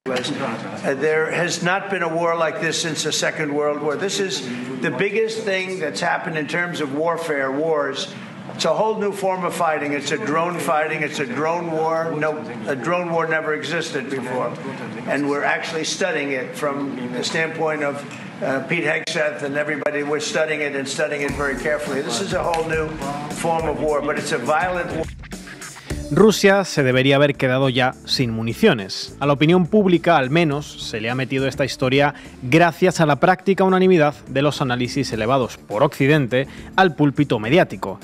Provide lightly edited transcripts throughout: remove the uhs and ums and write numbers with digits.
There has not been a war like this since the Second World War. This is the biggest thing that's happened in terms of warfare, wars. It's a whole new form of fighting. It's a drone fighting. It's a drone war. No, a drone war never existed before. And we're actually studying it from the standpoint of Pete Hegseth and everybody. We're studying it and studying it very carefully. This is a whole new form of war, but it's a violent war. Rusia se debería haber quedado ya sin municiones. A la opinión pública, al menos, se le ha metido esta historia gracias a la práctica unanimidad de los análisis elevados por Occidente al púlpito mediático.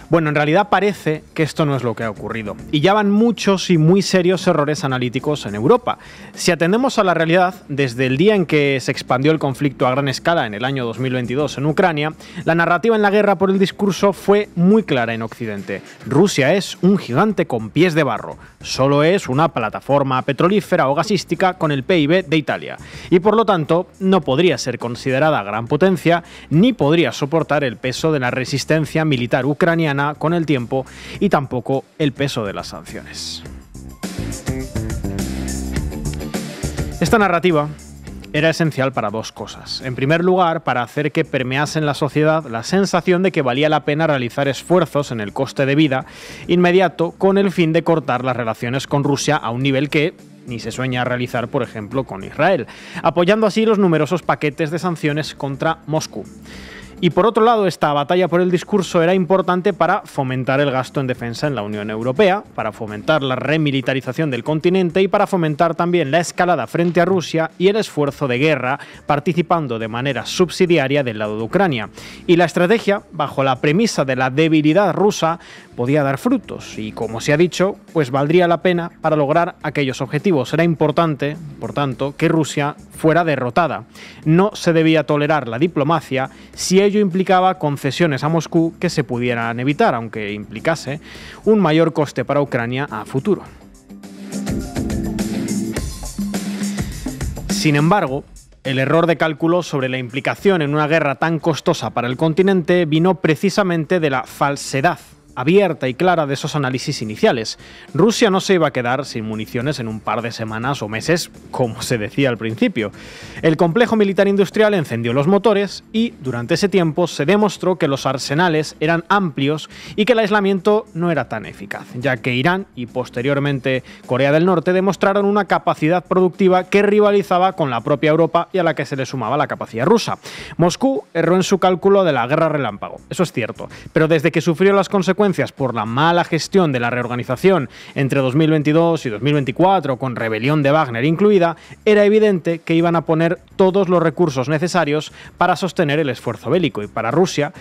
Bueno, en realidad parece que esto no es lo que ha ocurrido. Y ya van muchos y muy serios errores analíticos en Europa. Si atendemos a la realidad, desde el día en que se expandió el conflicto a gran escala en el año 2022 en Ucrania, la narrativa en la guerra por el discurso fue muy clara en Occidente. Rusia es un gigante con pies de barro. Solo es una plataforma petrolífera o gasística con el PIB de Italia. Y por lo tanto, no podría ser considerada gran potencia, ni podría soportar el peso de la resistencia militar ucraniana con el tiempo y tampoco el peso de las sanciones. Esta narrativa era esencial para dos cosas. En primer lugar, para hacer que permease en la sociedad la sensación de que valía la pena realizar esfuerzos en el coste de vida inmediato con el fin de cortar las relaciones con Rusia a un nivel que ni se sueña realizar, por ejemplo, con Israel, apoyando así los numerosos paquetes de sanciones contra Moscú. Y por otro lado, esta batalla por el discurso era importante para fomentar el gasto en defensa en la Unión Europea, para fomentar la remilitarización del continente y para fomentar también la escalada frente a Rusia y el esfuerzo de guerra, participando de manera subsidiaria del lado de Ucrania. Y la estrategia, bajo la premisa de la debilidad rusa, podía dar frutos y, como se ha dicho, pues valdría la pena para lograr aquellos objetivos. Era importante, por tanto, que Rusia fuera derrotada. No se debía tolerar la diplomacia si ello implicaba concesiones a Moscú que se pudieran evitar, aunque implicase un mayor coste para Ucrania a futuro. Sin embargo, el error de cálculo sobre la implicación en una guerra tan costosa para el continente vino precisamente de la falsedad abierta y clara de esos análisis iniciales. Rusia no se iba a quedar sin municiones en un par de semanas o meses, como se decía al principio. El complejo militar industrial encendió los motores y, durante ese tiempo, se demostró que los arsenales eran amplios y que el aislamiento no era tan eficaz, ya que Irán y, posteriormente, Corea del Norte demostraron una capacidad productiva que rivalizaba con la propia Europa y a la que se le sumaba la capacidad rusa. Moscú erró en su cálculo de la guerra relámpago, eso es cierto, pero desde que sufrió las consecuencias por la mala gestión de la reorganización entre 2022 y 2024, con rebelión de Wagner incluida, era evidente que iban a poner todos los recursos necesarios para sostener el esfuerzo bélico. Y para Rusia,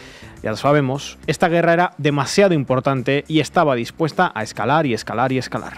ya lo sabemos, esta guerra era demasiado importante y estaba dispuesta a escalar y escalar y escalar.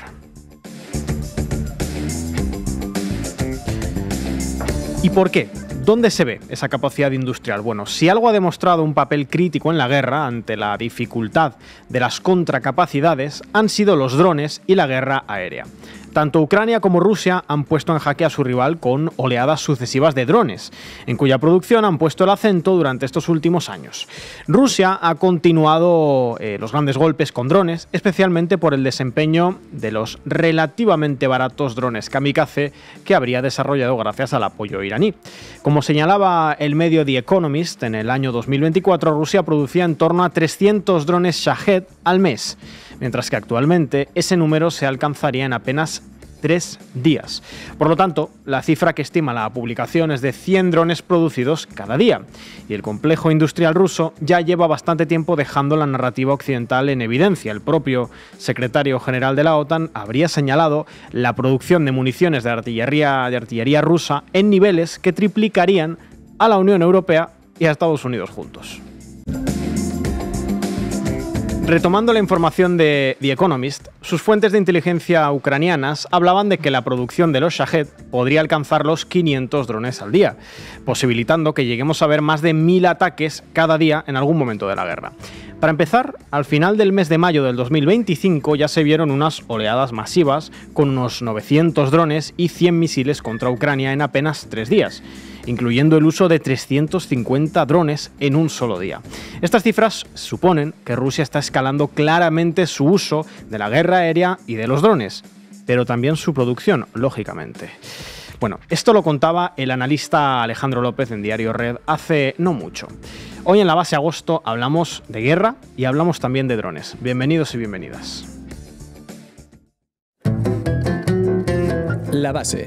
¿Y por qué? ¿Dónde se ve esa capacidad industrial? Bueno, si algo ha demostrado un papel crítico en la guerra ante la dificultad de las contracapacidades, han sido los drones y la guerra aérea. Tanto Ucrania como Rusia han puesto en jaque a su rival con oleadas sucesivas de drones, en cuya producción han puesto el acento durante estos últimos años. Rusia ha continuado los grandes golpes con drones, especialmente por el desempeño de los relativamente baratos drones kamikaze que habría desarrollado gracias al apoyo iraní. Como señalaba el medio The Economist, en el año 2024 Rusia producía en torno a 300 drones Shahed al mes, mientras que actualmente ese número se alcanzaría en apenas 3 días. Por lo tanto, la cifra que estima la publicación es de 100 drones producidos cada día. Y el complejo industrial ruso ya lleva bastante tiempo dejando la narrativa occidental en evidencia. El propio secretario general de la OTAN habría señalado la producción de municiones de artillería rusa en niveles que triplicarían a la Unión Europea y a Estados Unidos juntos. Retomando la información de The Economist, sus fuentes de inteligencia ucranianas hablaban de que la producción de los Shahed podría alcanzar los 500 drones al día, posibilitando que lleguemos a ver más de 1000 ataques cada día en algún momento de la guerra. Para empezar, al final del mes de mayo del 2025 ya se vieron unas oleadas masivas con unos 900 drones y 100 misiles contra Ucrania en apenas 3 días, incluyendo el uso de 350 drones en un solo día. Estas cifras suponen que Rusia está escalando claramente su uso de la guerra aérea y de los drones. pero también su producción, lógicamente. Bueno, esto lo contaba el analista Alejandro López en Diario Red hace no mucho. Hoy en La Base Agosto hablamos de guerra y hablamos también de drones. Bienvenidos y bienvenidas. La Base.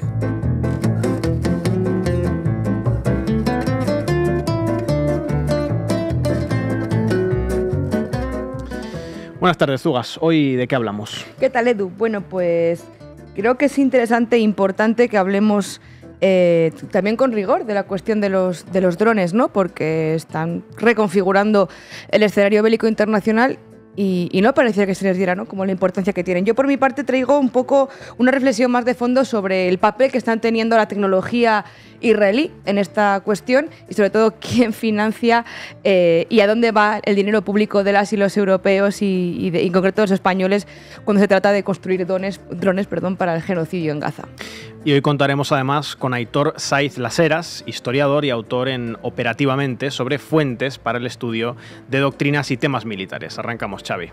Buenas tardes, Zugas. ¿Hoy de qué hablamos? ¿Qué tal, Edu? Bueno, pues creo que es interesante e importante que hablemos también con rigor de la cuestión de los drones, ¿no? Porque están reconfigurando el escenario bélico internacional y no parecía que se les diera, ¿no?, como la importancia que tienen. Yo, por mi parte, traigo un poco una reflexión más de fondo sobre el papel que están teniendo la tecnología israelí en esta cuestión y, sobre todo, quién financia y a dónde va el dinero público de las y los europeos y en concreto los españoles cuando se trata de construir drones para el genocidio en Gaza. Y hoy contaremos además con Aitor Saiz Laseras, historiador y autor en Operativamente sobre fuentes para el estudio de doctrinas y temas militares. Arrancamos, Xavi.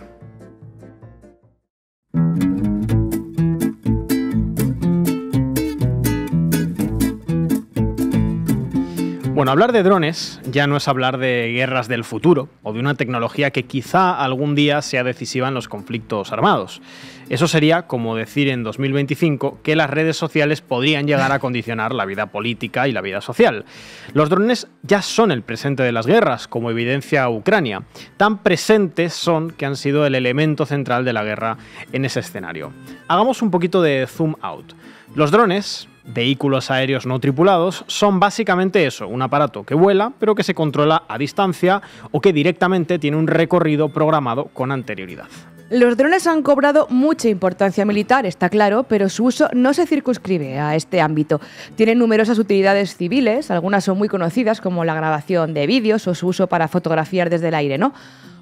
Bueno, hablar de drones ya no es hablar de guerras del futuro o de una tecnología que quizá algún día sea decisiva en los conflictos armados. Eso sería como decir en 2025 que las redes sociales podrían llegar a condicionar la vida política y la vida social. Los drones ya son el presente de las guerras, como evidencia Ucrania. Tan presentes son que han sido el elemento central de la guerra en ese escenario. Hagamos un poquito de zoom out. Los drones, vehículos aéreos no tripulados, son básicamente eso, un aparato que vuela pero que se controla a distancia o que directamente tiene un recorrido programado con anterioridad. Los drones han cobrado mucha importancia militar, está claro, pero su uso no se circunscribe a este ámbito. Tienen numerosas utilidades civiles, algunas son muy conocidas como la grabación de vídeos o su uso para fotografiar desde el aire, ¿no?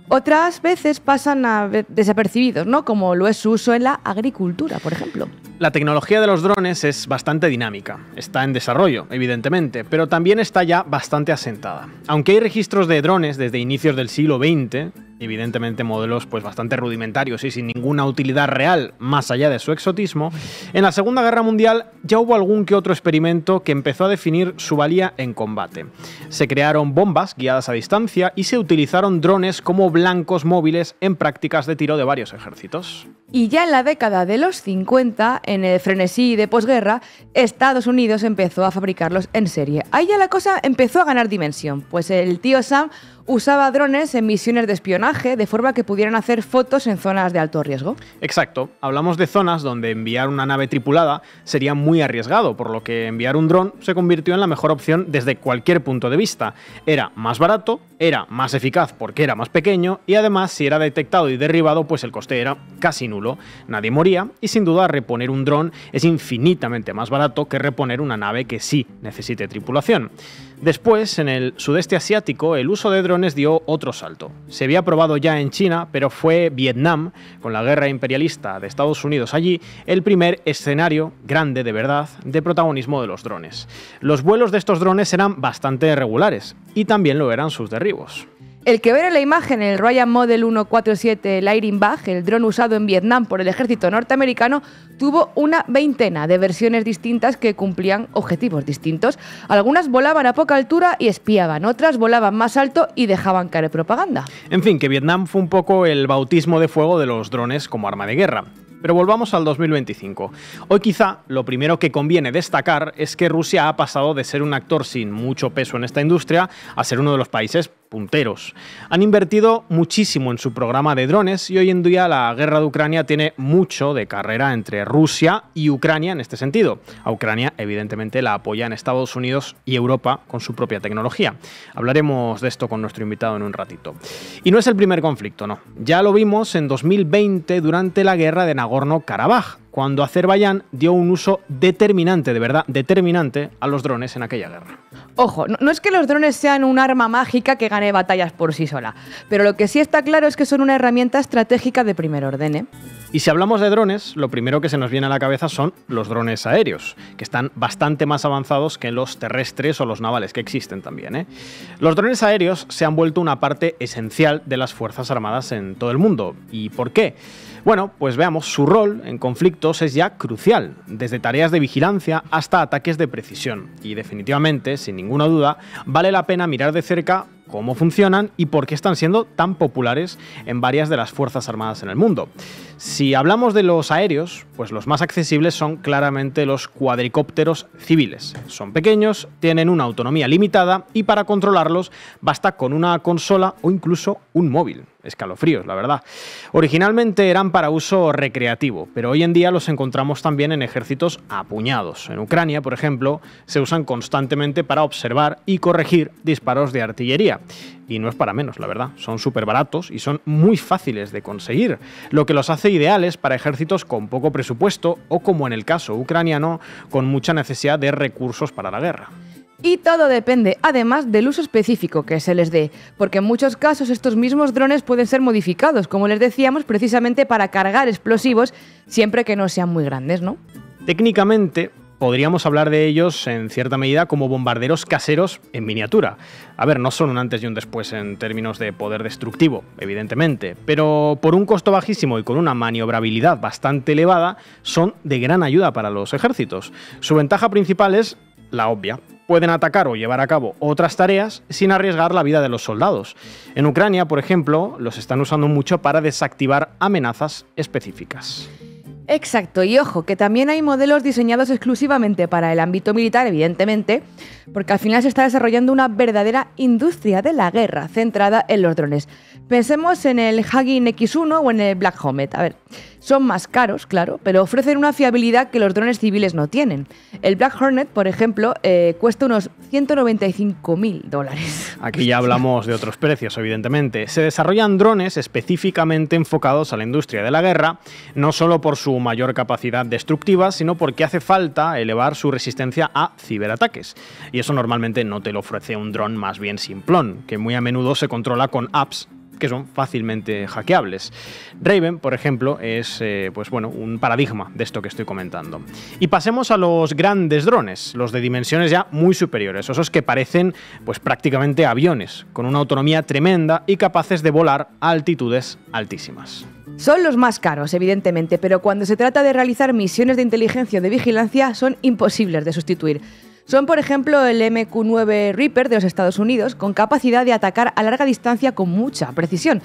Otras veces pasan desapercibidos, ¿no?, como lo es su uso en la agricultura, por ejemplo. La tecnología de los drones es bastante dinámica, está en desarrollo, evidentemente, pero también está ya bastante asentada. Aunque hay registros de drones desde inicios del siglo XX, evidentemente modelos pues bastante rudimentarios y sin ninguna utilidad real más allá de su exotismo, en la Segunda Guerra Mundial ya hubo algún que otro experimento que empezó a definir su valía en combate. Se crearon bombas guiadas a distancia y se utilizaron drones como blancos móviles en prácticas de tiro de varios ejércitos. Y ya en la década de los 50, en el frenesí de posguerra, Estados Unidos empezó a fabricarlos en serie. Ahí ya la cosa empezó a ganar dimensión, pues el tío Sam usaba drones en misiones de espionaje de forma que pudieran hacer fotos en zonas de alto riesgo. Exacto, hablamos de zonas donde enviar una nave tripulada sería muy arriesgado, por lo que enviar un dron se convirtió en la mejor opción desde cualquier punto de vista. Era más barato, era más eficaz porque era más pequeño y además si era detectado y derribado pues el coste era casi nulo. Nadie moría y sin duda reponer un dron es infinitamente más barato que reponer una nave que sí necesite tripulación. Después, en el sudeste asiático, el uso de drones dio otro salto. Se había probado ya en China, pero fue Vietnam, con la guerra imperialista de Estados Unidos allí, el primer escenario grande de verdad de protagonismo de los drones. Los vuelos de estos drones eran bastante regulares y también lo eran sus derribos. El que ve en la imagen el Ryan Model 147 Lightning Bug, el dron usado en Vietnam por el ejército norteamericano, tuvo una veintena de versiones distintas que cumplían objetivos distintos. Algunas volaban a poca altura y espiaban, otras volaban más alto y dejaban caer propaganda. En fin, que Vietnam fue un poco el bautismo de fuego de los drones como arma de guerra. Pero volvamos al 2025. Hoy quizá lo primero que conviene destacar es que Rusia ha pasado de ser un actor sin mucho peso en esta industria a ser uno de los países punteros. Han invertido muchísimo en su programa de drones y hoy en día la guerra de Ucrania tiene mucho de carrera entre Rusia y Ucrania en este sentido. A Ucrania, evidentemente, la apoyan Estados Unidos y Europa con su propia tecnología. Hablaremos de esto con nuestro invitado en un ratito. Y no es el primer conflicto, no. Ya lo vimos en 2020 durante la guerra de Nagorno-Karabaj, cuando Azerbaiyán dio un uso determinante, de verdad, determinante a los drones en aquella guerra. Ojo, no es que los drones sean un arma mágica que gane batallas por sí sola, pero lo que sí está claro es que son una herramienta estratégica de primer orden, ¿eh? Y si hablamos de drones, lo primero que se nos viene a la cabeza son los drones aéreos, que están bastante más avanzados que los terrestres o los navales, que existen también, ¿eh? Los drones aéreos se han vuelto una parte esencial de las Fuerzas Armadas en todo el mundo. ¿Y por qué? Bueno, pues veamos, su rol en conflictos es ya crucial, desde tareas de vigilancia hasta ataques de precisión. Y definitivamente, sin ninguna duda, vale la pena mirar de cerca cómo funcionan y por qué están siendo tan populares en varias de las Fuerzas Armadas en el mundo. Si hablamos de los aéreos, pues los más accesibles son claramente los cuadricópteros civiles. Son pequeños, tienen una autonomía limitada y para controlarlos basta con una consola o incluso un móvil. Escalofríos, la verdad. Originalmente eran para uso recreativo, pero hoy en día los encontramos también en ejércitos a puñados. En Ucrania, por ejemplo, se usan constantemente para observar y corregir disparos de artillería. Y no es para menos, la verdad. Son súper baratos y son muy fáciles de conseguir, lo que los hace ideales para ejércitos con poco presupuesto o, como en el caso ucraniano, con mucha necesidad de recursos para la guerra. Y todo depende, además, del uso específico que se les dé, porque en muchos casos estos mismos drones pueden ser modificados, como les decíamos, precisamente para cargar explosivos, siempre que no sean muy grandes, ¿no? Técnicamente, podríamos hablar de ellos en cierta medida como bombarderos caseros en miniatura. A ver, no son un antes y un después en términos de poder destructivo, evidentemente, pero por un costo bajísimo y con una maniobrabilidad bastante elevada, son de gran ayuda para los ejércitos. Su ventaja principal es la obvia. Pueden atacar o llevar a cabo otras tareas sin arriesgar la vida de los soldados. En Ucrania, por ejemplo, los están usando mucho para desactivar amenazas específicas. Exacto, y ojo, que también hay modelos diseñados exclusivamente para el ámbito militar, evidentemente, porque al final se está desarrollando una verdadera industria de la guerra centrada en los drones. Pensemos en el Hugin X1 o en el Black Hornet. A ver, son más caros, claro, pero ofrecen una fiabilidad que los drones civiles no tienen. El Black Hornet, por ejemplo, cuesta unos $195.000. Aquí ya hablamos de otros precios, evidentemente. Se desarrollan drones específicamente enfocados a la industria de la guerra, no solo por su mayor capacidad destructiva, sino porque hace falta elevar su resistencia a ciberataques. Y eso normalmente no te lo ofrece un dron más bien simplón, que muy a menudo se controla con apps que son fácilmente hackeables. Raven, por ejemplo, es un paradigma de esto que estoy comentando. Y pasemos a los grandes drones, los de dimensiones ya muy superiores, esos que parecen pues prácticamente aviones, con una autonomía tremenda y capaces de volar a altitudes altísimas. Son los más caros, evidentemente, pero cuando se trata de realizar misiones de inteligencia o de vigilancia son imposibles de sustituir. Son, por ejemplo, el MQ-9 Reaper de los Estados Unidos, con capacidad de atacar a larga distancia con mucha precisión,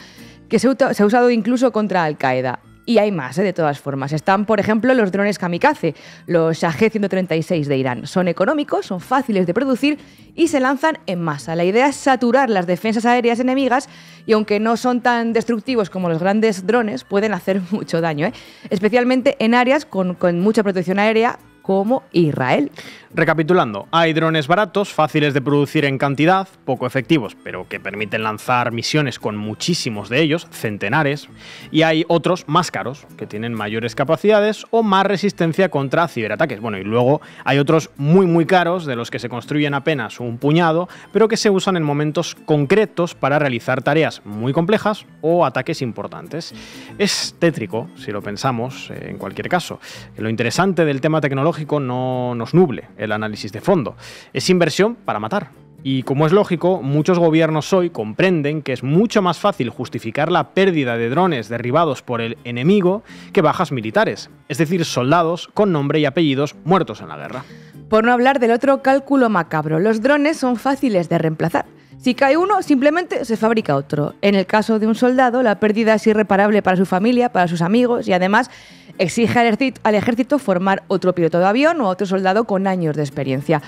que se ha usado incluso contra Al-Qaeda. Y hay más, de todas formas. Están, por ejemplo, los drones kamikaze, los Shahed-136 de Irán. Son económicos, son fáciles de producir y se lanzan en masa. La idea es saturar las defensas aéreas enemigas y, aunque no son tan destructivos como los grandes drones, pueden hacer mucho daño, especialmente en áreas con mucha protección aérea, como Israel. Recapitulando, hay drones baratos, fáciles de producir en cantidad, poco efectivos, pero que permiten lanzar misiones con muchísimos de ellos, centenares, y hay otros más caros, que tienen mayores capacidades o más resistencia contra ciberataques. Bueno, y luego hay otros muy caros, de los que se construyen apenas un puñado, pero que se usan en momentos concretos para realizar tareas muy complejas o ataques importantes. Es tétrico, si lo pensamos, en cualquier caso. Lo interesante del tema tecnológico no nos nuble el análisis de fondo. Es inversión para matar. Y como es lógico, muchos gobiernos hoy comprenden que es mucho más fácil justificar la pérdida de drones derribados por el enemigo que bajas militares, es decir, soldados con nombre y apellidos muertos en la guerra. Por no hablar del otro cálculo macabro, los drones son fáciles de reemplazar. Si cae uno, simplemente se fabrica otro. En el caso de un soldado, la pérdida es irreparable para su familia, para sus amigos y además exige al ejército formar otro piloto de avión o otro soldado con años de experiencia.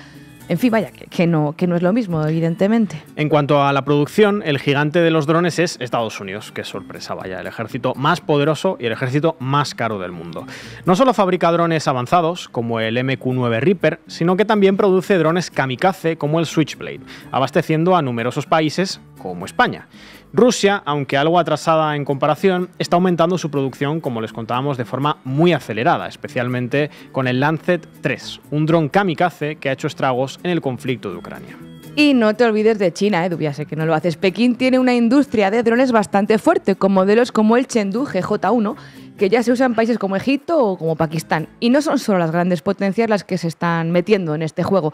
En fin, vaya, que no es lo mismo, evidentemente. En cuanto a la producción, el gigante de los drones es Estados Unidos. Qué sorpresa, vaya, el ejército más poderoso y el ejército más caro del mundo. No solo fabrica drones avanzados, como el MQ-9 Reaper, sino que también produce drones kamikaze, como el Switchblade, abasteciendo a numerosos países, como España. Rusia, aunque algo atrasada en comparación, está aumentando su producción, como les contábamos, de forma muy acelerada, especialmente con el Lancet 3, un dron kamikaze que ha hecho estragos en el conflicto de Ucrania. Y no te olvides de China, ya sé que no lo haces. Pekín tiene una industria de drones bastante fuerte, con modelos como el Chengdu GJ1, que ya se usa en países como Egipto o como Pakistán. Y no son solo las grandes potencias las que se están metiendo en este juego.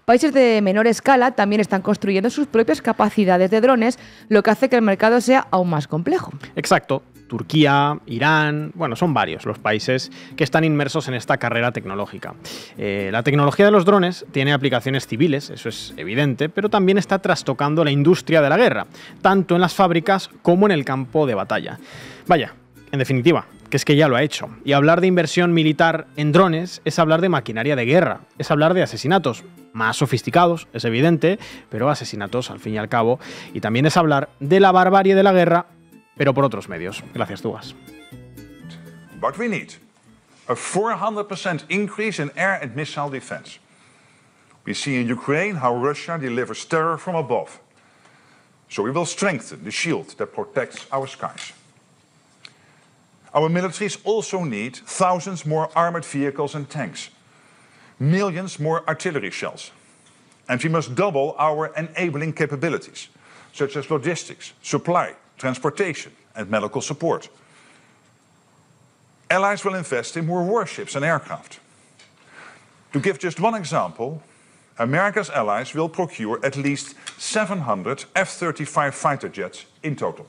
Países de menor escala también están construyendo sus propias capacidades de drones, lo que hace que el mercado sea aún más complejo. Exacto. Turquía, Irán, bueno, son varios los países que están inmersos en esta carrera tecnológica. La tecnología de los drones tiene aplicaciones civiles, eso es evidente, pero también está trastocando la industria de la guerra, tanto en las fábricas como en el campo de batalla. Vaya, en definitiva, que es que ya lo ha hecho. Y hablar de inversión militar en drones es hablar de maquinaria de guerra, es hablar de asesinatos más sofisticados, es evidente, pero asesinatos al fin y al cabo, y también es hablar de la barbarie de la guerra, pero por otros medios. Gracias, Tugas. But we need a 400% increase in air and missile defense. We see in Ukraine how Russia delivers terror from above. So we will strengthen the shield that protects our skies. Our militaries also need thousands more armored vehicles and tanks, millions more artillery shells. And we must double our enabling capabilities, such as logistics, supply, transportation and medical support. Allies will invest in more warships and aircraft. To give just one example, America's allies will procure at least 700 F-35 fighter jets in total.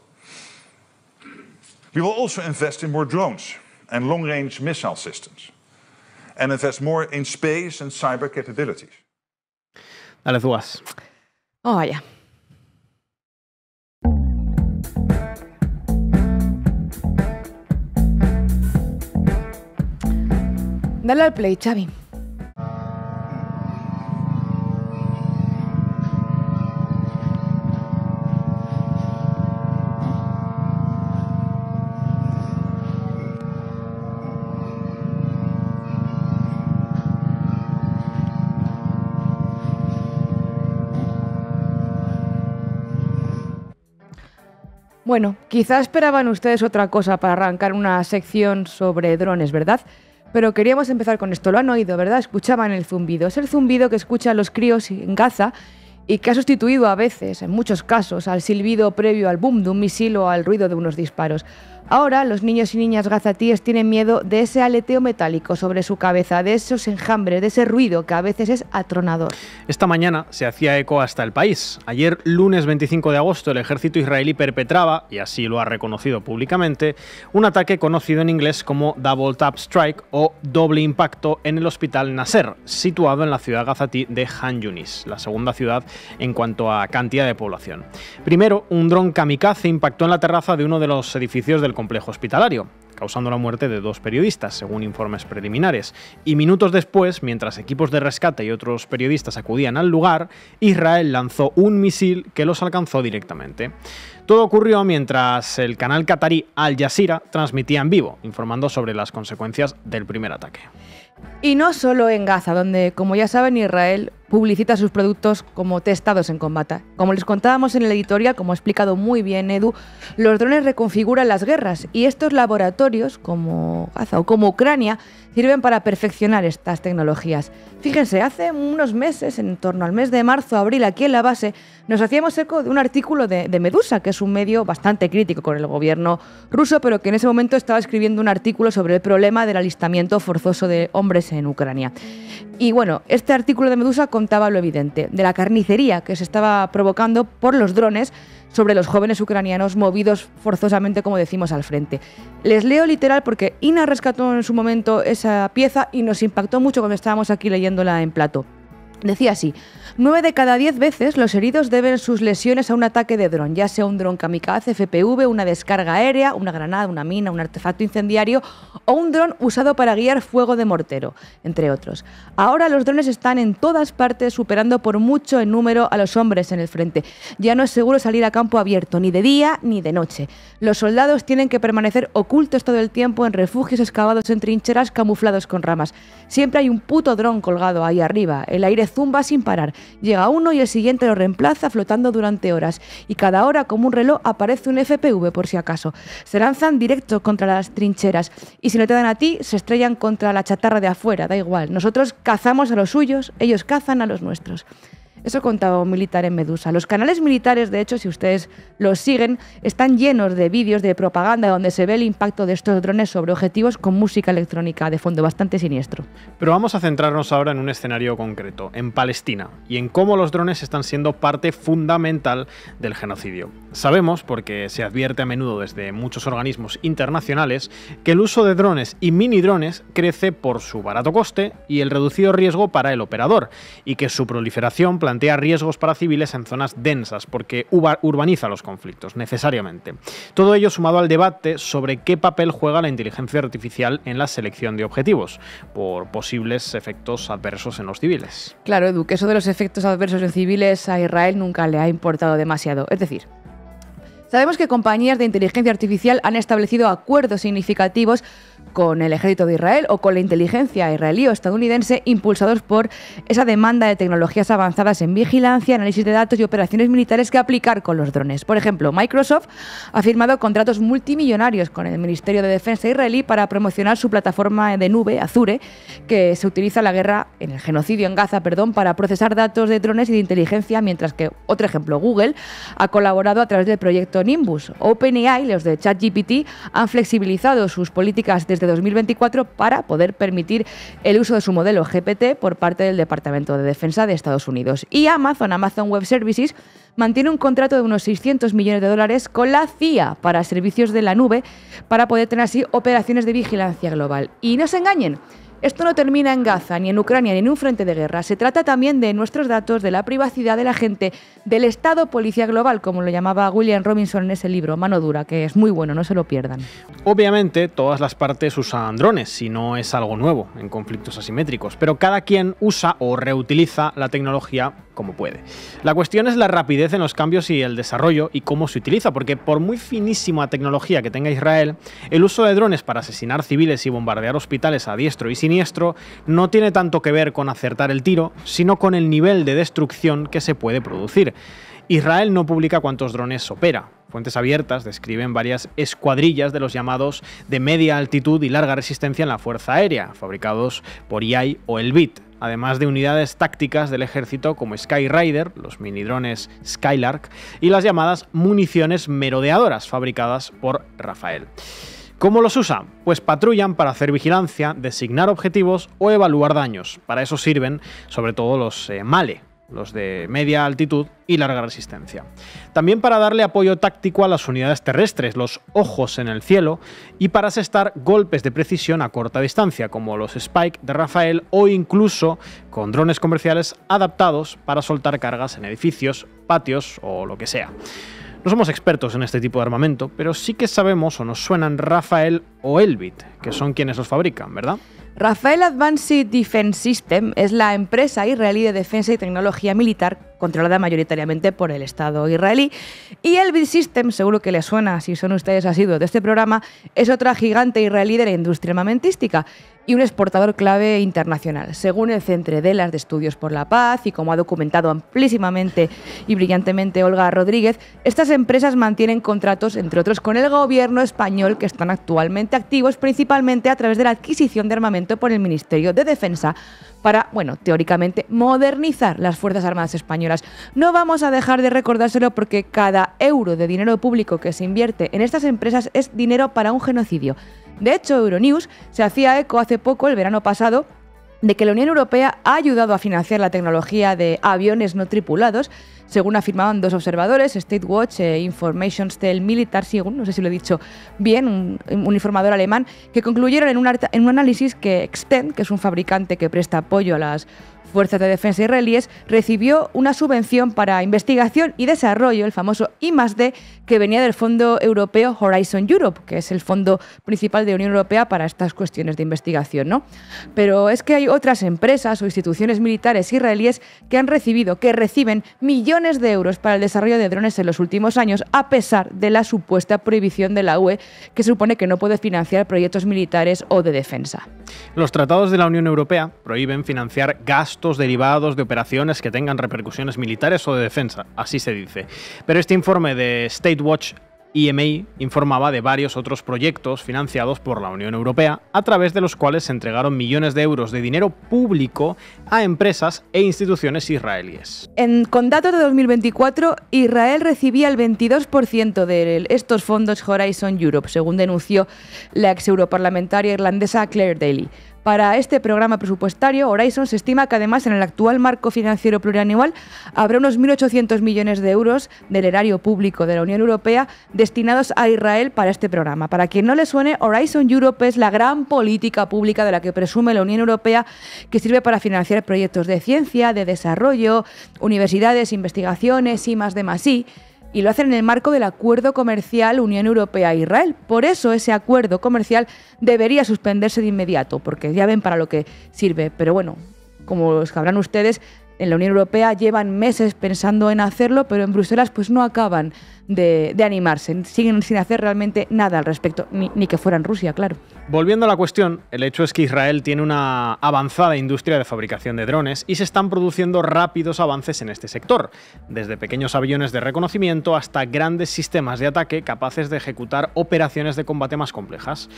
We will also invest in more drones and long-range missile systems, and invest more in space and cyber capabilities. Dale, Tugas. Oh, vaya. Dale al play, Xavi. Bueno, quizás esperaban ustedes otra cosa para arrancar una sección sobre drones, ¿verdad? Pero queríamos empezar con esto. Lo han oído, ¿verdad? Escuchaban el zumbido. Es el zumbido que escuchan los críos en Gaza y que ha sustituido a veces, en muchos casos, al silbido previo al boom de un misil o al ruido de unos disparos. Ahora, los niños y niñas gazatíes tienen miedo de ese aleteo metálico sobre su cabeza, de esos enjambres, de ese ruido que a veces es atronador. Esta mañana se hacía eco hasta el país. Ayer, lunes 25 de agosto, el ejército israelí perpetraba, y así lo ha reconocido públicamente, un ataque conocido en inglés como Double Tap Strike o doble impacto en el hospital Nasser, situado en la ciudad gazatí de Han Yunis, la segunda ciudad en cuanto a cantidad de población. Primero, un dron kamikaze impactó en la terraza de uno de los edificios del complejo hospitalario, causando la muerte de 2 periodistas, según informes preliminares. Y minutos después, mientras equipos de rescate y otros periodistas acudían al lugar, Israel lanzó un misil que los alcanzó directamente. Todo ocurrió mientras el canal qatarí Al Jazeera transmitía en vivo, informando sobre las consecuencias del primer ataque. Y no solo en Gaza, donde, como ya saben, Israel publicita sus productos como testados en combate. Como les contábamos en el editorial, como ha explicado muy bien Edu, los drones reconfiguran las guerras y estos laboratorios, como Gaza o como Ucrania, sirven para perfeccionar estas tecnologías. Fíjense, hace unos meses, en torno al mes de marzo-abril, aquí en la base, nos hacíamos eco de un artículo de Medusa, que es un medio bastante crítico con el gobierno ruso, pero que en ese momento estaba escribiendo un artículo sobre el problema del alistamiento forzoso de hombres en Ucrania. Y bueno, este artículo de Medusa contaba lo evidente, de la carnicería que se estaba provocando por los drones sobre los jóvenes ucranianos movidos forzosamente, como decimos, al frente. Les leo literal porque Ina rescató en su momento esa pieza y nos impactó mucho cuando estábamos aquí leyéndola en plató. Decía así: 9 de cada 10 veces los heridos deben sus lesiones a un ataque de dron, ya sea un dron kamikaze, FPV, una descarga aérea, una granada, una mina, un artefacto incendiario o un dron usado para guiar fuego de mortero, entre otros. Ahora los drones están en todas partes, superando por mucho en número a los hombres en el frente. Ya no es seguro salir a campo abierto, ni de día ni de noche. Los soldados tienen que permanecer ocultos todo el tiempo en refugios excavados en trincheras camuflados con ramas. Siempre hay un puto dron colgado ahí arriba. El aire zumba sin parar. Llega uno y el siguiente lo reemplaza flotando durante horas. Y cada hora, como un reloj, aparece un FPV por si acaso. Se lanzan directo contra las trincheras. Y si no te dan a ti, se estrellan contra la chatarra de afuera. Da igual. Nosotros cazamos a los suyos, ellos cazan a los nuestros. Eso contaba un militar en Medusa. Los canales militares, de hecho, si ustedes los siguen, están llenos de vídeos de propaganda donde se ve el impacto de estos drones sobre objetivos con música electrónica de fondo, bastante siniestro. Pero vamos a centrarnos ahora en un escenario concreto, en Palestina, y en cómo los drones están siendo parte fundamental del genocidio. Sabemos, porque se advierte a menudo desde muchos organismos internacionales, que el uso de drones y mini drones crece por su barato coste y el reducido riesgo para el operador, y que su proliferación plantea riesgos para civiles en zonas densas, porque urbaniza los conflictos, necesariamente. Todo ello sumado al debate sobre qué papel juega la inteligencia artificial en la selección de objetivos, por posibles efectos adversos en los civiles. Claro, Edu, que eso de los efectos adversos en civiles a Israel nunca le ha importado demasiado. Es decir, sabemos que compañías de inteligencia artificial han establecido acuerdos significativos con el ejército de Israel o con la inteligencia israelí o estadounidense, impulsados por esa demanda de tecnologías avanzadas en vigilancia, análisis de datos y operaciones militares que aplicar con los drones. Por ejemplo, Microsoft ha firmado contratos multimillonarios con el Ministerio de Defensa israelí para promocionar su plataforma de nube, Azure, que se utiliza en el genocidio en Gaza, para procesar datos de drones y de inteligencia, mientras que, otro ejemplo, Google ha colaborado a través del proyecto Nimbus. OpenAI, los de ChatGPT, han flexibilizado sus políticas desde 2024 para poder permitir el uso de su modelo GPT por parte del Departamento de Defensa de Estados Unidos. Y Amazon Web Services, mantiene un contrato de unos $600 millones con la CIA para servicios de la nube, para poder tener así operaciones de vigilancia global. Y no se engañen, esto no termina en Gaza, ni en Ucrania, ni en un frente de guerra. Se trata también de nuestros datos, de la privacidad de la gente, del Estado Policía Global, como lo llamaba William Robinson en ese libro, Mano Dura, que es muy bueno, no se lo pierdan. Obviamente, todas las partes usan drones, si no es algo nuevo en conflictos asimétricos, pero cada quien usa o reutiliza la tecnología como puede. La cuestión es la rapidez en los cambios y el desarrollo y cómo se utiliza, porque por muy finísima tecnología que tenga Israel, el uso de drones para asesinar civiles y bombardear hospitales a diestro y siniestro no tiene tanto que ver con acertar el tiro, sino con el nivel de destrucción que se puede producir. Israel no publica cuántos drones opera. Fuentes abiertas describen varias escuadrillas de los llamados de media altitud y larga resistencia en la Fuerza Aérea, fabricados por EI o Elbit, además de unidades tácticas del ejército como Skyrider, los minidrones Skylark, y las llamadas municiones merodeadoras, fabricadas por Rafael. ¿Cómo los usan? Pues patrullan para hacer vigilancia, designar objetivos o evaluar daños. Para eso sirven sobre todo los MALE, los de media altitud y larga resistencia. También para darle apoyo táctico a las unidades terrestres, los ojos en el cielo, y para asestar golpes de precisión a corta distancia, como los Spike de Rafael, o incluso con drones comerciales adaptados para soltar cargas en edificios, patios o lo que sea. No somos expertos en este tipo de armamento, pero sí que sabemos o nos suenan Rafael o Elbit, que son quienes los fabrican, ¿verdad? Rafael Advanced Defense System es la empresa israelí de defensa y tecnología militar controlada mayoritariamente por el Estado israelí. Y Elbit System, seguro que les suena si son ustedes asiduos de este programa, es otra gigante israelí de la industria armamentística y un exportador clave internacional. Según el Centre de Estudios por la Paz y como ha documentado amplísimamente y brillantemente Olga Rodríguez, estas empresas mantienen contratos, entre otros, con el gobierno español, que están actualmente activos principalmente a través de la adquisición de armamento por el Ministerio de Defensa para, teóricamente, modernizar las Fuerzas Armadas españolas. No vamos a dejar de recordárselo porque cada euro de dinero público que se invierte en estas empresas es dinero para un genocidio. De hecho, Euronews se hacía eco hace poco, el verano pasado, de que la Unión Europea ha ayudado a financiar la tecnología de aviones no tripulados, según afirmaban dos observadores, Statewatch e Informationstel Militar, no sé si lo he dicho bien, un informador alemán, que concluyeron en un análisis que Extend, que es un fabricante que presta apoyo a las fuerzas de defensa israelíes, recibió una subvención para investigación y desarrollo, el famoso I+D, que venía del Fondo Europeo Horizon Europe, que es el fondo principal de la Unión Europea para estas cuestiones de investigación, ¿no? Pero es que hay otras empresas o instituciones militares israelíes que reciben millones de euros para el desarrollo de drones en los últimos años, a pesar de la supuesta prohibición de la UE, que supone que no puede financiar proyectos militares o de defensa. Los tratados de la Unión Europea prohíben financiar gastos derivados de operaciones que tengan repercusiones militares o de defensa, así se dice. Pero este informe de Statewatch IMI informaba de varios otros proyectos financiados por la Unión Europea, a través de los cuales se entregaron millones de euros de dinero público a empresas e instituciones israelíes. Con datos de 2024, Israel recibía el 22% de estos fondos Horizon Europe, según denunció la ex europarlamentaria irlandesa Claire Daly. Para este programa presupuestario, Horizon se estima que además en el actual marco financiero plurianual habrá unos 1.800 millones de euros del erario público de la Unión Europea destinados a Israel para este programa. Para quien no le suene, Horizon Europe es la gran política pública de la que presume la Unión Europea, que sirve para financiar proyectos de ciencia, de desarrollo, universidades, investigaciones, I+D+I. Y lo hacen en el marco del acuerdo comercial Unión Europea-Israel. Por eso ese acuerdo comercial debería suspenderse de inmediato, porque ya ven para lo que sirve. Pero bueno, como sabrán ustedes, en la Unión Europea llevan meses pensando en hacerlo, pero en Bruselas pues no acaban de animarse. Siguen sin hacer realmente nada al respecto, ni que fuera en Rusia, claro. Volviendo a la cuestión, el hecho es que Israel tiene una avanzada industria de fabricación de drones y se están produciendo rápidos avances en este sector, desde pequeños aviones de reconocimiento hasta grandes sistemas de ataque capaces de ejecutar operaciones de combate más complejas.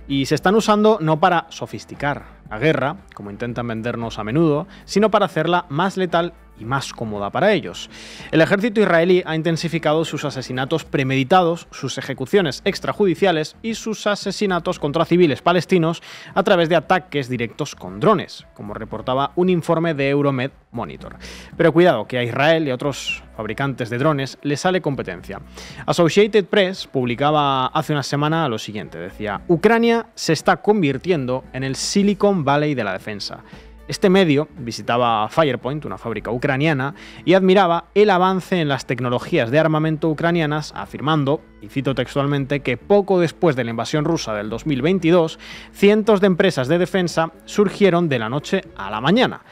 Y se están usando no para sofisticar la guerra, como intentan vendernos a menudo, sino para hacerla más letal y más cómoda para ellos. El ejército israelí ha intensificado sus asesinatos premeditados, sus ejecuciones extrajudiciales y sus asesinatos contra civiles palestinos a través de ataques directos con drones, como reportaba un informe de Euromed Monitor. Pero cuidado, que a Israel y a otros fabricantes de drones les sale competencia. Associated Press publicaba hace una semana lo siguiente, decía: Ucrania se está convirtiendo en el Silicon Valley de la defensa. Este medio visitaba Firepoint, una fábrica ucraniana, y admiraba el avance en las tecnologías de armamento ucranianas, afirmando, y cito textualmente, que poco después de la invasión rusa del 2022, cientos de empresas de defensa surgieron de la noche a la mañana.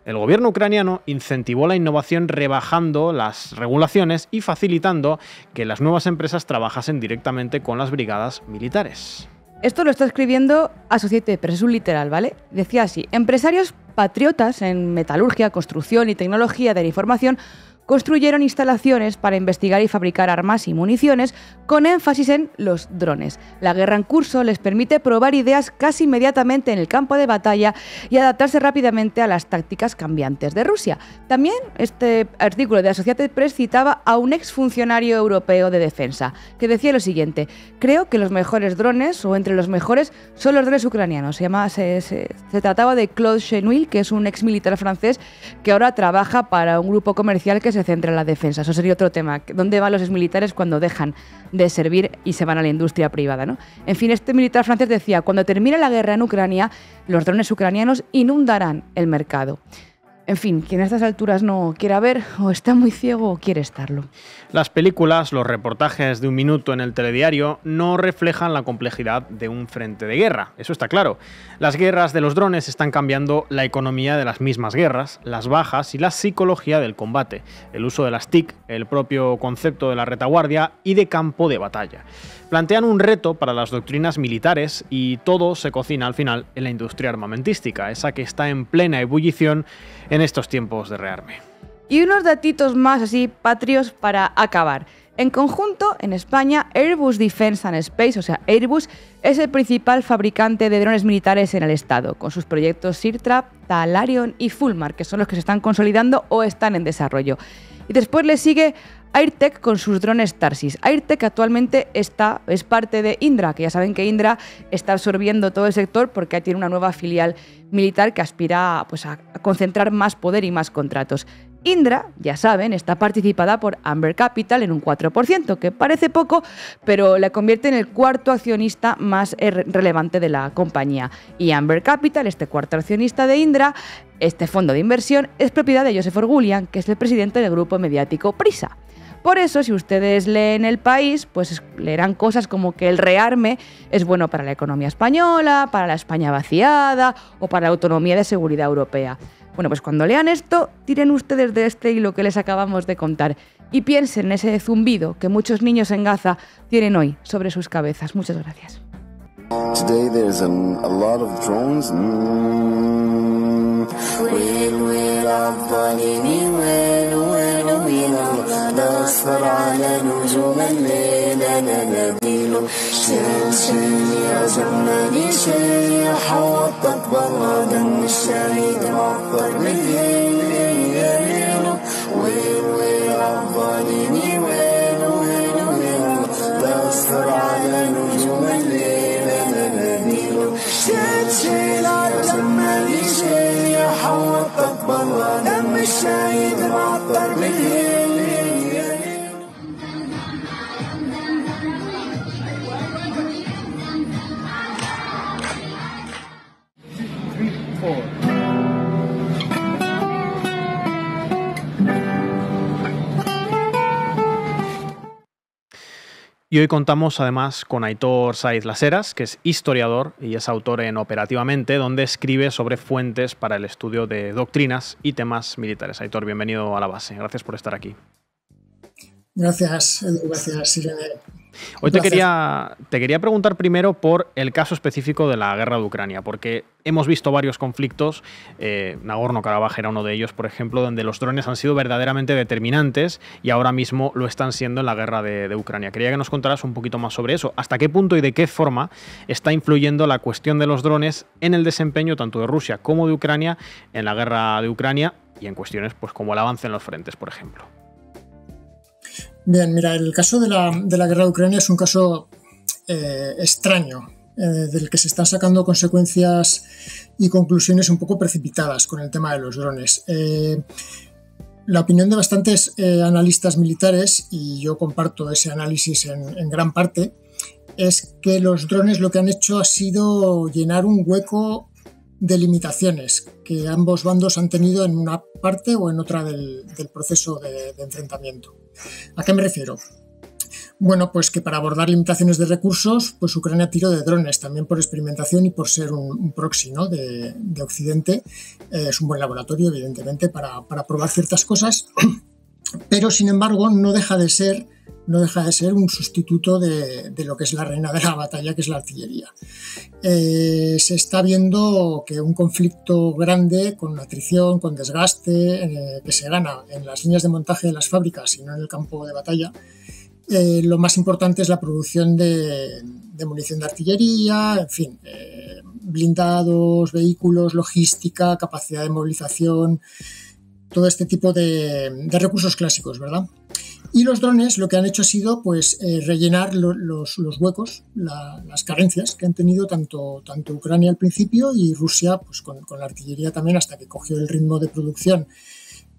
El gobierno ucraniano incentivó la innovación rebajando las regulaciones y facilitando que las nuevas empresas trabajasen directamente con las brigadas militares. Esto lo está escribiendo Associated Press, es un literal, ¿vale? Decía así: empresarios patriotas en metalurgia, construcción y tecnología de la información construyeron instalaciones para investigar y fabricar armas y municiones con énfasis en los drones. La guerra en curso les permite probar ideas casi inmediatamente en el campo de batalla y adaptarse rápidamente a las tácticas cambiantes de Rusia. También este artículo de Associated Press citaba a un exfuncionario europeo de defensa, que decía lo siguiente: creo que los mejores drones, o entre los mejores, son los drones ucranianos. Se trataba de Claude Chenouille, que es un exmilitar francés que ahora trabaja para un grupo comercial que se centra en la defensa. Eso sería otro tema. ¿Dónde van los exmilitares cuando dejan de servir y se van a la industria privada, ¿no? En fin, este militar francés decía: cuando termine la guerra en Ucrania, los drones ucranianos inundarán el mercado. En fin, quien a estas alturas no quiera ver, o está muy ciego o quiere estarlo. Las películas, los reportajes de un minuto en el telediario no reflejan la complejidad de un frente de guerra, eso está claro. Las guerras de los drones están cambiando la economía de las mismas guerras, las bajas y la psicología del combate, el uso de las TIC, el propio concepto de la retaguardia y de campo de batalla. Plantean un reto para las doctrinas militares y todo se cocina al final en la industria armamentística, esa que está en plena ebullición en estos tiempos de rearme. Y unos datitos más así patrios para acabar. En conjunto, en España, Airbus Defence and Space, o sea, Airbus, es el principal fabricante de drones militares en el Estado, con sus proyectos Sirtrap, Talarion y Fulmar, que son los que se están consolidando o están en desarrollo. Y después le sigue Airtec con sus drones Tarsis. Airtec actualmente es parte de Indra, que ya saben que Indra está absorbiendo todo el sector porque tiene una nueva filial militar que aspira pues, a concentrar más poder y más contratos. Indra, ya saben, está participada por Amber Capital en un 4%, que parece poco, pero la convierte en el cuarto accionista más relevante de la compañía. Y Amber Capital, este cuarto accionista de Indra, este fondo de inversión, es propiedad de Joseph Orgulian, que es el presidente del grupo mediático Prisa. Por eso, si ustedes leen El País, pues leerán cosas como que el rearme es bueno para la economía española, para la España vaciada o para la autonomía de seguridad europea. Bueno, pues cuando lean esto, tiren ustedes de este hilo que les acabamos de contar y piensen en ese zumbido que muchos niños en Gaza tienen hoy sobre sus cabezas. Muchas gracias. Today there's a lot of drones. نناديله شيل يا زماني شيل حوطك برا دم الشهيد معطر بالليل يا ليلو وين وين الظالمين وين وين وين بصر على نجوم الليل نناديله شيل يا زماني شيل حوطك برا دم الشهيد معطر بالليل. Y hoy contamos además con Aitor Saiz Las Heras, que es historiador y es autor en Operativamente, donde escribe sobre fuentes para el estudio de doctrinas y temas militares. Aitor, bienvenido a La Base. Gracias por estar aquí. Gracias, Edu. Gracias, Irene. Hoy te quería preguntar primero por el caso específico de la guerra de Ucrania, porque hemos visto varios conflictos, Nagorno-Karabaj era uno de ellos, por ejemplo, donde los drones han sido verdaderamente determinantes y ahora mismo lo están siendo en la guerra de Ucrania. Quería que nos contaras un poquito más sobre eso. ¿Hasta qué punto y de qué forma está influyendo la cuestión de los drones en el desempeño tanto de Rusia como de Ucrania en la guerra de Ucrania y en cuestiones pues, como el avance en los frentes, por ejemplo? Bien, mira, el caso de la guerra de Ucrania es un caso extraño, del que se están sacando consecuencias y conclusiones un poco precipitadas con el tema de los drones. La opinión de bastantes analistas militares, y yo comparto ese análisis en gran parte, es que los drones lo que han hecho ha sido llenar un hueco de limitaciones que ambos bandos han tenido en una parte o en otra del proceso de enfrentamiento. ¿A qué me refiero? Bueno, pues que para abordar limitaciones de recursos, pues Ucrania tiró de drones, también por experimentación y por ser un proxy, ¿no? de Occidente. Es un buen laboratorio, evidentemente, para probar ciertas cosas, pero sin embargo no deja de ser un sustituto de lo que es la reina de la batalla, que es la artillería. Se está viendo que un conflicto grande, con atrición, con desgaste, que se gana en las líneas de montaje de las fábricas y no en el campo de batalla, lo más importante es la producción de munición de artillería, en fin, blindados, vehículos, logística, capacidad de movilización, todo este tipo de recursos clásicos, ¿verdad? Y los drones lo que han hecho ha sido pues, rellenar los huecos, las carencias que han tenido tanto Ucrania al principio y Rusia pues, con la artillería también, hasta que cogió el ritmo de producción.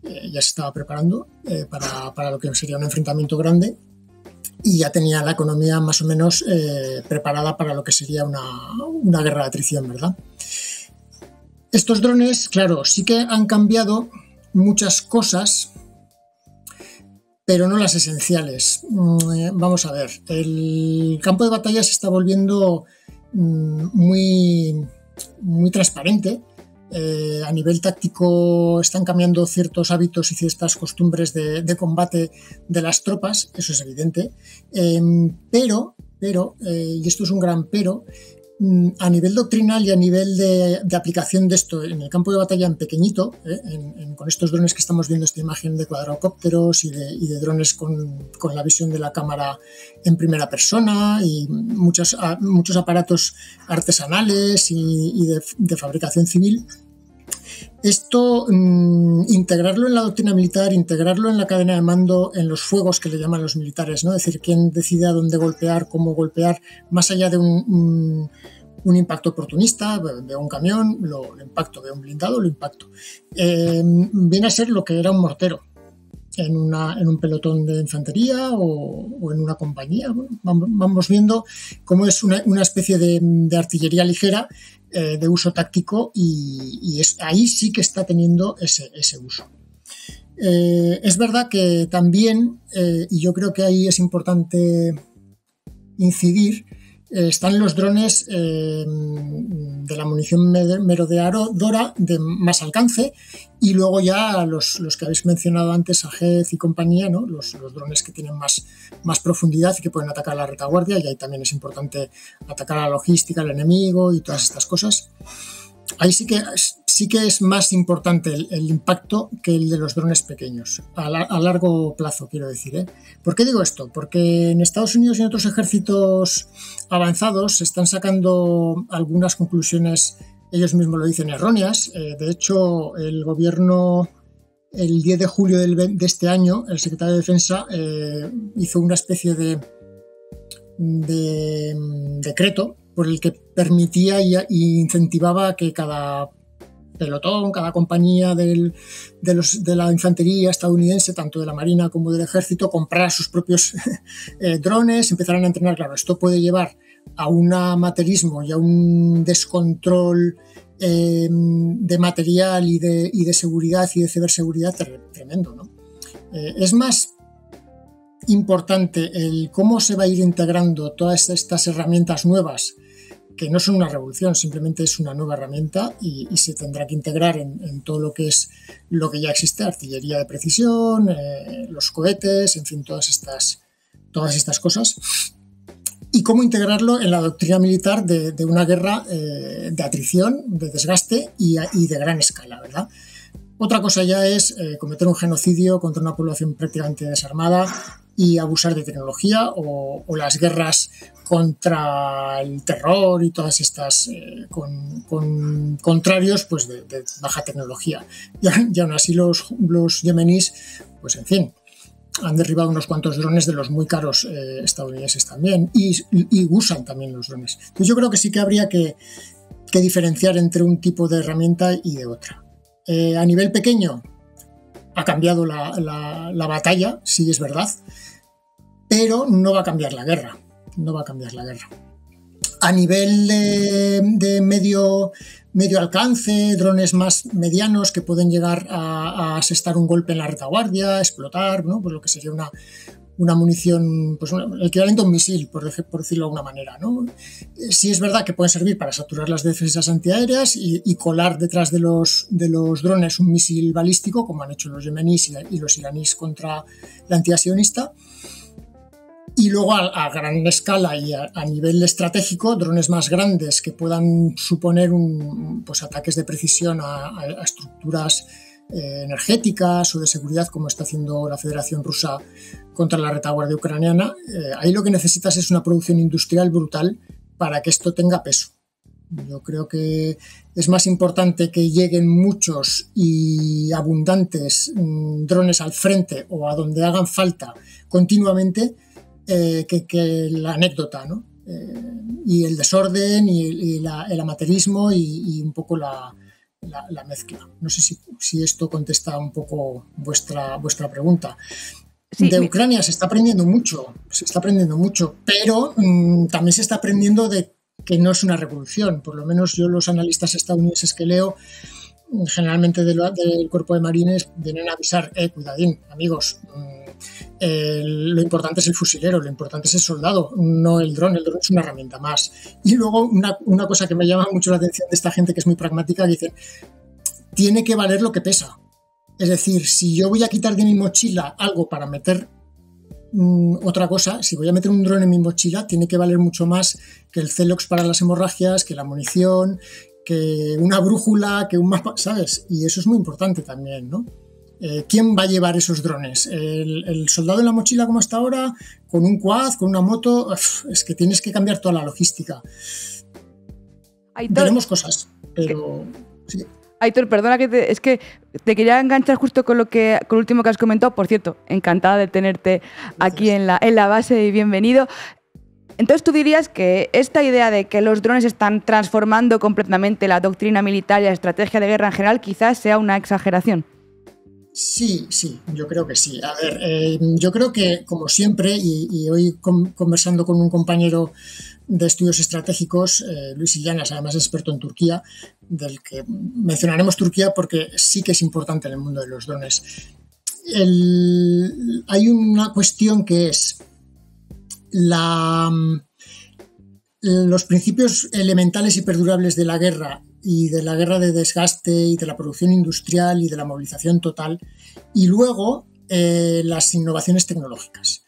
Ya se estaba preparando para lo que sería un enfrentamiento grande y ya tenía la economía más o menos preparada para lo que sería una guerra de atrición, ¿verdad? Estos drones, claro, sí que han cambiado muchas cosas, pero no las esenciales. Vamos a ver, el campo de batalla se está volviendo muy, muy transparente. A nivel táctico están cambiando ciertos hábitos y ciertas costumbres de combate de las tropas, eso es evidente, pero, y esto es un gran pero, a nivel doctrinal y a nivel de aplicación de esto en el campo de batalla en pequeñito, con estos drones que estamos viendo, esta imagen de cuadracópteros y de drones con la visión de la cámara en primera persona y muchos aparatos artesanales y de fabricación civil, esto, integrarlo en la doctrina militar, integrarlo en la cadena de mando, en los fuegos que le llaman los militares, ¿no? Es decir, quién decide a dónde golpear, cómo golpear, más allá de un impacto oportunista, veo un camión, lo impacto, veo un blindado, lo impacto. Viene a ser lo que era un mortero en un pelotón de infantería o en una compañía. Vamos viendo cómo es una especie de artillería ligera de uso táctico y ahí sí que está teniendo ese uso. Es verdad que también, y yo creo que ahí es importante incidir, están los drones de la munición merodeadora de más alcance y luego ya los que habéis mencionado antes, Ajedz y compañía, ¿no? Los drones que tienen más profundidad y que pueden atacar a la retaguardia, y ahí también es importante atacar a la logística, al enemigo y todas estas cosas. Ahí sí que sí que es más importante el impacto que el de los drones pequeños, a largo plazo, quiero decir, ¿eh? ¿Por qué digo esto? Porque en Estados Unidos y en otros ejércitos avanzados se están sacando algunas conclusiones, ellos mismos lo dicen, erróneas. De hecho, el gobierno, el 10 de julio de este año, el secretario de Defensa hizo una especie de decreto por el que permitía e incentivaba que cada pelotón, cada compañía de la infantería estadounidense, tanto de la Marina como del Ejército, comprara sus propios drones, empezaran a entrenar. Claro, esto puede llevar a un amateurismo y a un descontrol de material y de seguridad y de ciberseguridad tremendo, ¿no? Es más importante el cómo se va a ir integrando todas estas herramientas nuevas, que no son una revolución, simplemente es una nueva herramienta y se tendrá que integrar en todo lo que es lo que ya existe, artillería de precisión, los cohetes, en fin, todas estas cosas. Y cómo integrarlo en la doctrina militar de una guerra de atrición, de desgaste y de gran escala, ¿verdad? Otra cosa ya es cometer un genocidio contra una población prácticamente desarmada y abusar de tecnología, o las guerras contra el terror y todas estas con contrarios pues de baja tecnología. Y aún así los yemeníes, pues en fin, han derribado unos cuantos drones de los muy caros estadounidenses también, y usan también los drones. Entonces yo creo que sí que habría que diferenciar entre un tipo de herramienta y de otra. A nivel pequeño ha cambiado la batalla, sí es verdad, pero no va a cambiar la guerra. No va a cambiar la guerra. A nivel de medio alcance, drones más medianos que pueden llegar a asestar un golpe en la retaguardia, explotar, ¿no? Pues lo que sería una munición, pues el equivalente a un misil, por decirlo de alguna manera, ¿no? Sí es verdad que pueden servir para saturar las defensas antiaéreas y colar detrás de los drones un misil balístico, como han hecho los yemeníes y los iraníes contra la entidad sionista. Y luego a gran escala y a nivel estratégico, drones más grandes que puedan suponer pues ataques de precisión a estructuras energéticas o de seguridad, como está haciendo la Federación Rusa contra la retaguardia ucraniana. Ahí lo que necesitas es una producción industrial brutal para que esto tenga peso. Yo creo que es más importante que lleguen muchos y abundantes drones al frente o a donde hagan falta continuamente, que la anécdota, ¿no? Y el desorden y el amateurismo y un poco la mezcla. No sé si esto contesta un poco vuestra pregunta. Sí, de Ucrania se está aprendiendo mucho, pero también se está aprendiendo de que no es una revolución. Por lo menos yo, los analistas estadounidenses que leo, generalmente del cuerpo de marines, vienen a avisar, cuidadín, amigos, lo importante es el fusilero, lo importante es el soldado, no el dron es una herramienta más. Y luego una cosa que me llama mucho la atención de esta gente, que es muy pragmática, que dice, tiene que valer lo que pesa. Es decir, si yo voy a quitar de mi mochila algo para meter otra cosa, si voy a meter un dron en mi mochila, tiene que valer mucho más que el Celox para las hemorragias, que la munición, que una brújula, que un mapa, ¿sabes? Y eso es muy importante también, ¿no? ¿Quién va a llevar esos drones? ¿El soldado en la mochila como hasta ahora? ¿Con un quad? ¿Con una moto? Es que tienes que cambiar toda la logística. Veremos cosas, pero sí. Aitor, perdona es que te quería enganchar justo con lo último que has comentado. Por cierto, encantada de tenerte aquí en la base y bienvenido. Entonces, ¿tú dirías que esta idea de que los drones están transformando completamente la doctrina militar y la estrategia de guerra en general quizás sea una exageración? Sí, yo creo que sí. A ver, yo creo que, como siempre, y hoy conversando con un compañero de estudios estratégicos, Luis Illanas, además experto en Turquía, del que mencionaremos Turquía porque sí que es importante en el mundo de los drones. Hay una cuestión que es los principios elementales y perdurables de la guerra y de la guerra de desgaste y de la producción industrial y de la movilización total, y luego las innovaciones tecnológicas.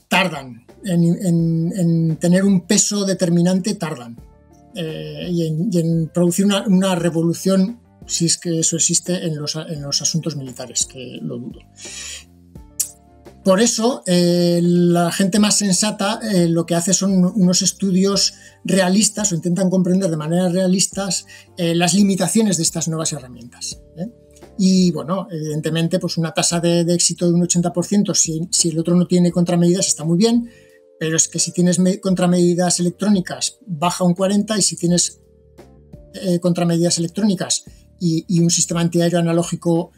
Tardan en tener un peso determinante, tardan. y en producir una revolución, si es que eso existe, en los asuntos militares, que lo dudo. Por eso, la gente más sensata lo que hace son unos estudios realistas, o intentan comprender de manera realistas las limitaciones de estas nuevas herramientas. Y bueno, evidentemente, pues una tasa de éxito de un 80%, si el otro no tiene contramedidas, está muy bien, pero es que si tienes contramedidas electrónicas, baja un 40%, y si tienes contramedidas electrónicas y un sistema antiaéreo analógico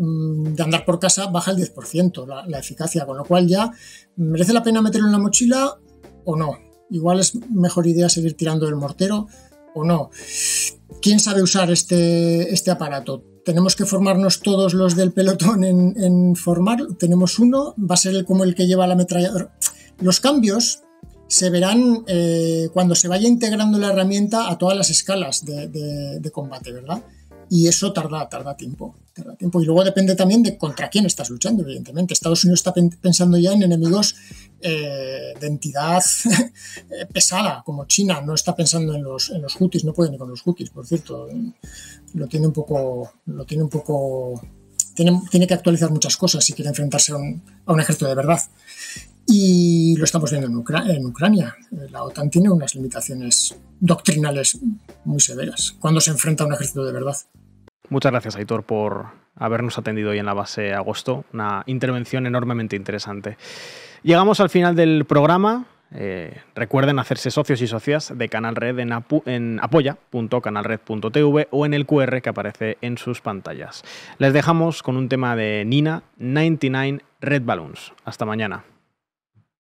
de andar por casa, baja el 10% la eficacia, con lo cual ya merece la pena meterlo en la mochila o no. Igual es mejor idea seguir tirando del mortero o no. ¿Quién sabe usar este aparato? Tenemos que formarnos todos los del pelotón en formarlo. Tenemos uno, va a ser como el que lleva la ametralladora. Los cambios se verán cuando se vaya integrando la herramienta a todas las escalas de combate, ¿verdad? Y eso tarda tiempo. Y luego depende también de contra quién estás luchando, evidentemente. Estados Unidos está pensando ya en enemigos de entidad pesada, como China. No está pensando en los Houthis, no puede ni con los Houthis, por cierto. Tiene que actualizar muchas cosas si quiere enfrentarse a un ejército de verdad. Y lo estamos viendo en Ucrania. La OTAN tiene unas limitaciones doctrinales muy severas cuando se enfrenta a un ejército de verdad. Muchas gracias, Aitor, por habernos atendido hoy en la base Agosto. Una intervención enormemente interesante. Llegamos al final del programa. Recuerden hacerse socios y socias de Canal Red en apoya.canalred.tv o en el QR que aparece en sus pantallas. Les dejamos con un tema de Nina, 99 Red Balloons. Hasta mañana.